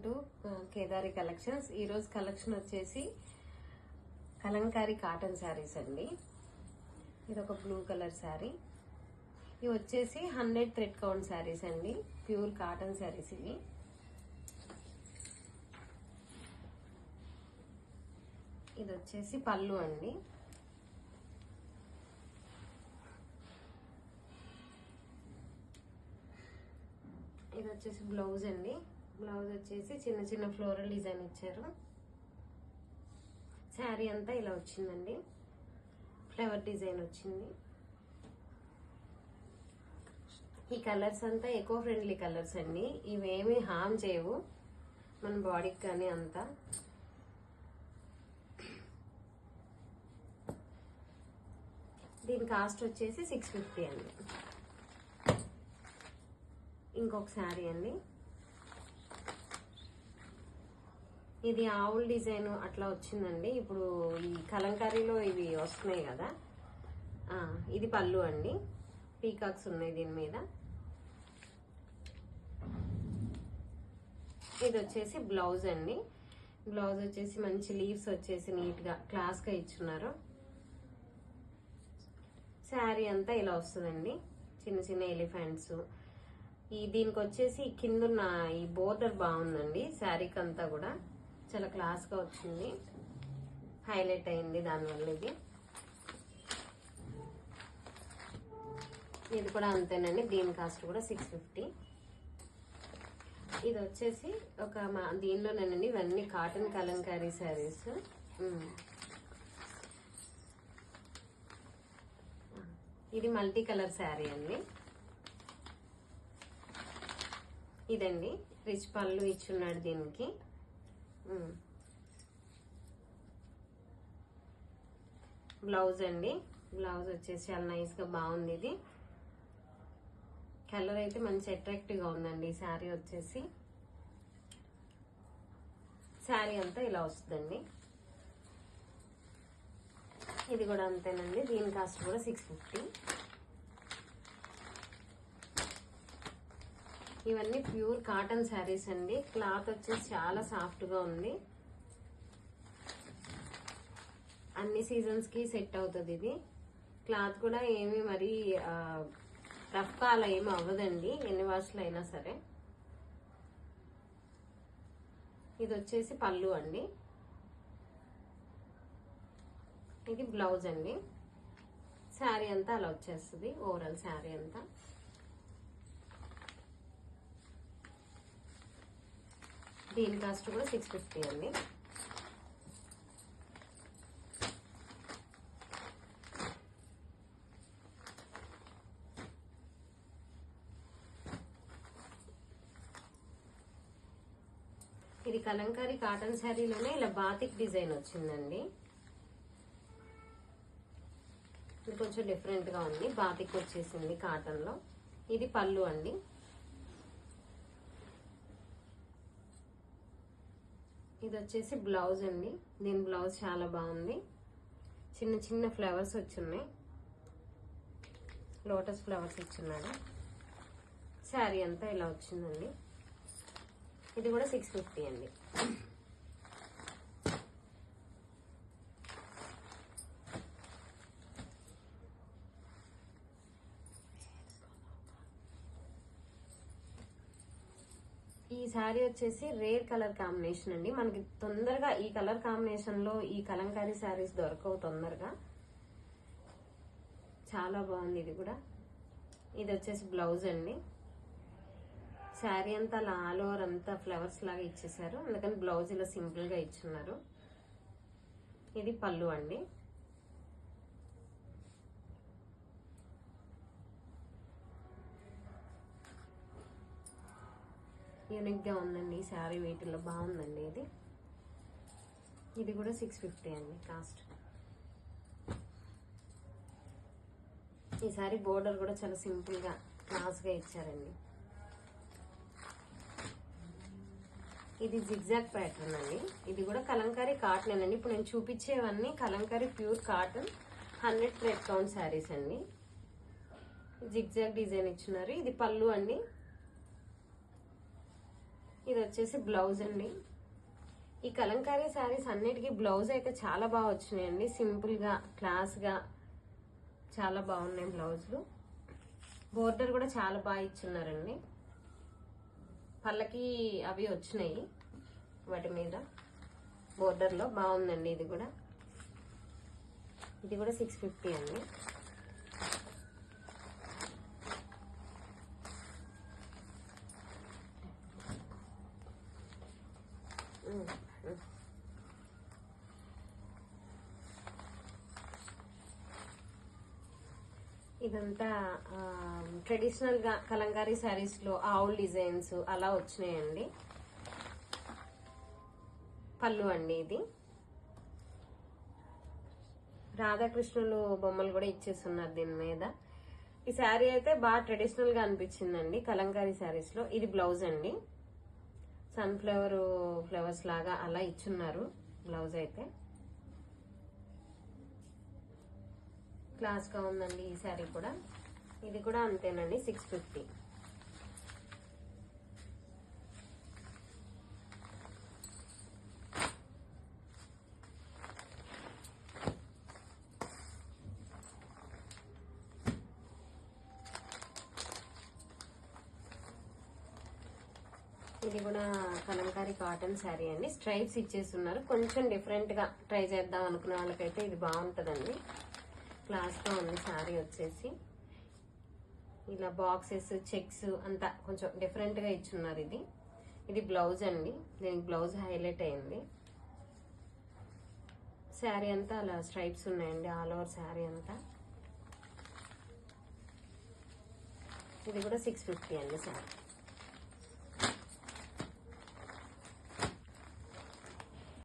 To Kedari collections. ఈరోజు collection వచ్చేసి Kalamkari cotton saris అండి. ఇది ఒక బ్లూ కలర్ శారీ. ఇవి వచ్చేసి 100 థ్రెడ్ కౌంట్ శారీస్ అండి, ప్యూర్ కాటన్ శారీస్ ఇవి. ఇది వచ్చేసి పళ్ళు అండి. ఇది వచ్చేసి బ్లౌజ్ అండి. బ్లౌజ్ వచ్చేసి చిన్న చిన్న ఫ్లోరల్ డిజైన్ ఇచ్చారు. శారీ అంతా ఇలా వచ్చిందండి, ఫ్లవర్ డిజైన్ వచ్చింది. ఈ కలర్స్ అంతా ఎకో ఫ్రెండ్లీ కలర్స్ అండి. ఇవేమి హామ్ చేయవు మన బాడీకి కానీ అంతా. దీని కాస్ట్ వచ్చేసి 650 అండి. ఇంకొక శారీ అండి. ఇది ఆవుల్ డిజైన్ అట్లా వచ్చిందండి. ఇప్పుడు ఈ కలంకారీలో ఇవి వస్తున్నాయి కదా, ఇది పళ్ళు అండి. పీకాక్స్ ఉన్నాయి దీని మీద. ఇది వచ్చేసి బ్లౌజ్ అండి. బ్లౌజ్ వచ్చేసి మంచి లీవ్స్ వచ్చేసి నీట్ గా క్లాస్ గా ఇచ్చున్నారు. శారీ అంతా ఇలా వస్తుందండి, చిన్న చిన్న ఎలిఫెంట్స్. దీనికి వచ్చేసి కిందున్న ఈ బోర్డర్ బాగుందండి. శారీకి అంతా కూడా చాలా క్లాస్ గా వచ్చింది, హైలైట్ అయింది దానివల్ల. ఇది కూడా అంతేనండి. దీని కాస్ట్ కూడా 650. ఇది వచ్చేసి ఒక దీనిలోనేనండి ఇవన్నీ కాటన్ కలంకారీ శారీస్. ఇది మల్టీ కలర్ శారీ అండి. ఇదండి రిచ్ పళ్ళు ఇచ్చున్నాడు దీనికి. బ్లౌజ్ అండి. బ్లౌజ్ వచ్చేసి చాలా నైస్ గా బాగుంది. ఇది కలర్ అయితే మంచి అట్రాక్టివ్ గా ఉందండి. ఈ శారీ వచ్చేసి శారీ అంతా ఇలా వస్తుందండి. ఇది కూడా అంతేనండి. దీని కాస్ట్ కూడా 650. ఇవన్నీ ప్యూర్ కాటన్ శారీస్ అండి. క్లాత్ వచ్చేసి చాలా సాఫ్ట్ గా ఉంది. అన్ని సీజన్స్ కి సెట్ అవుతుంది. ఇది క్లాత్ కూడా ఏమి మరి రఫ్ గా అలా ఏమి అవ్వదండి, ఎన్ని వాష్లు అయినా సరే. ఇది వచ్చేసి పళ్ళు అండి. ఇది బ్లౌజ్ అండి. శారీ అంతా అలా వచ్చేస్తుంది, ఓవరాల్ శారీ అంతా. దీని కాస్ట్ కూడా 650 అండి. ఇది కలంకారీ కాటన్ శారీలోనే ఇలా బాతిక్ డిజైన్ వచ్చిందండి. ఇది కొంచెం డిఫరెంట్ గా ఉంది. బాతిక్ వచ్చేసింది కాటన్ లో. ఇది పళ్ళు అండి. ఇది వచ్చేసి బ్లౌజ్ అండి. దీని బ్లౌజ్ చాలా బాగుంది. చిన్న చిన్న ఫ్లవర్స్ వచ్చున్నాయి, లోటస్ ఫ్లవర్స్ ఇచ్చున్నాడు. శారీ అంతా ఇలా వచ్చిందండి. ఇది కూడా 650 అండి. ఈ శారీ వచ్చేసి రేర్ కలర్ కాంబినేషన్ అండి. మనకి తొందరగా ఈ కలర్ కాంబినేషన్ లో ఈ కలంకారీ శారీస్ దొరకవు తొందరగా. చాలా బాగుంది ఇది కూడా. ఇది వచ్చేసి బ్లౌజ్ అండి. శారీ అంతా అలా ఆల్ ఓవర్ అంతా ఫ్లవర్స్ లాగా ఇచ్చేసారు, అందుకని బ్లౌజ్ ఇలా సింపుల్ గా ఇచ్చున్నారు. ఇది పళ్ళు అండి. యూనిక్ గా ఉందండి ఈ శారీ, వీటిలో బాగుందండి ఇది. ఇది కూడా 650 అండి కాస్ట్. ఈ శారీ బోర్డర్ కూడా చాలా సింపుల్ గా క్లాస్ గా ఇచ్చారండి. ఇది జిగ్జాగ్ ప్యాటర్న్ అండి. ఇది కూడా కలంకారీ కాటన్ అండి. ఇప్పుడు నేను చూపించేవన్నీ Kalamkari pure cotton 100 thread count saris అండి. జిగ్జాగ్ డిజైన్ ఇచ్చున్నారు. ఇది పళ్ళు అండి. ఇది వచ్చేసి బ్లౌజ్ అండి. ఈ కలంకారీ శారీస్ అన్నిటికీ బ్లౌజ్ అయితే చాలా బాగా వచ్చినాయండి. సింపుల్ గా క్లాస్ గా చాలా బాగున్నాయి బ్లౌజులు. బోర్డర్ కూడా చాలా బాగా ఇచ్చున్నారండి. పళ్ళకి అవి వచ్చినాయి, వాటి మీద బోర్డర్ లో బాగుందండి. ఇది కూడా 650 అండి. ఇదంతా ట్రెడిషనల్ గా కలంకారీ శారీస్ లో ఆవుల్ డిజైన్స్ అలా వచ్చినాయండి. పళ్ళు అండి. ఇది రాధాకృష్ణులు బొమ్మలు కూడా ఇచ్చేస్తున్నారు దీని మీద. ఈ శారీ అయితే బాగా ట్రెడిషనల్ గా అనిపించిందండి కలంకారీ శారీస్ లో. ఇది బ్లౌజ్ అండి. సన్ఫ్లవర్ ఫ్లవర్స్ లాగా అలా ఇచ్చున్నారు బ్లౌజ్ అయితే. క్లాస్ గా ఉందండి ఈ శారీ కూడా. ఇది కూడా అంతేనండి, 650. ఇది కూడా కలంకారీ కాటన్ శారీ అండి. స్ట్రైప్స్ ఇచ్చేస్తున్నారు. కొంచెం డిఫరెంట్ గా ట్రై చేద్దాం అనుకునే వాళ్ళకైతే ఇది బాగుంటుందండి. క్లాస్ గా ఉంది శారీ వచ్చేసి. ఇలా బాక్సెస్ చెక్స్ అంతా కొంచెం డిఫరెంట్ గా ఇచ్చున్నారు. ఇది బ్లౌజ్ అండి. దీనికి బ్లౌజ్ హైలైట్ అయింది. శారీ అంతా అలా స్ట్రైప్స్ ఉన్నాయండి ఆల్ ఓవర్ శారీ అంతా. ఇది కూడా 650 అండి శారీ.